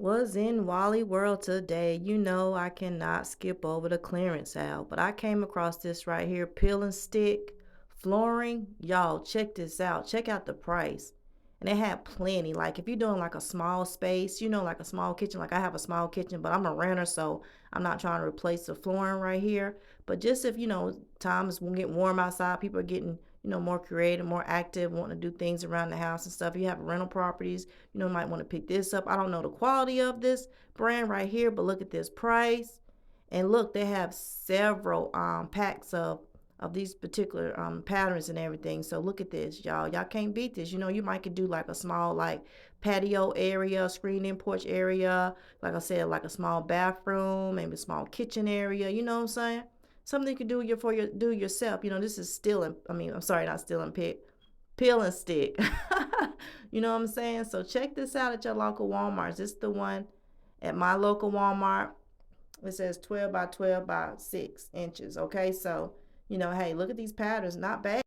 Was in Wally World today. You know I cannot skip over the clearance aisle, but I came across this right here, peel and stick flooring. Y'all, check this out. Check out the price. And they had plenty. Like if you're doing like a small space, like a small kitchen, like I have a small kitchen, but I'm a renter, so I'm not trying to replace the flooring right here. But just if, times will get warm outside, people are getting, more creative, more active, wanting to do things around the house and stuff. You have rental properties, might want to pick this up. I don't know the quality of this brand right here, but look at this price. And look, they have several packs of these particular patterns and everything. So look at this, y'all. Y'all can't beat this. You might could do like a small like patio area, screened in porch area, like I said, like a small bathroom, maybe a small kitchen area. You know what I'm saying? Something you can do do yourself. This is stealing. I mean, I'm sorry, not stealing, pick, peel and stick. You know what I'm saying? So check this out at your local Walmarts. This is the one at my local Walmart. It says 12 by 12 by 6 inches. Okay, so hey, look at these patterns. Not bad.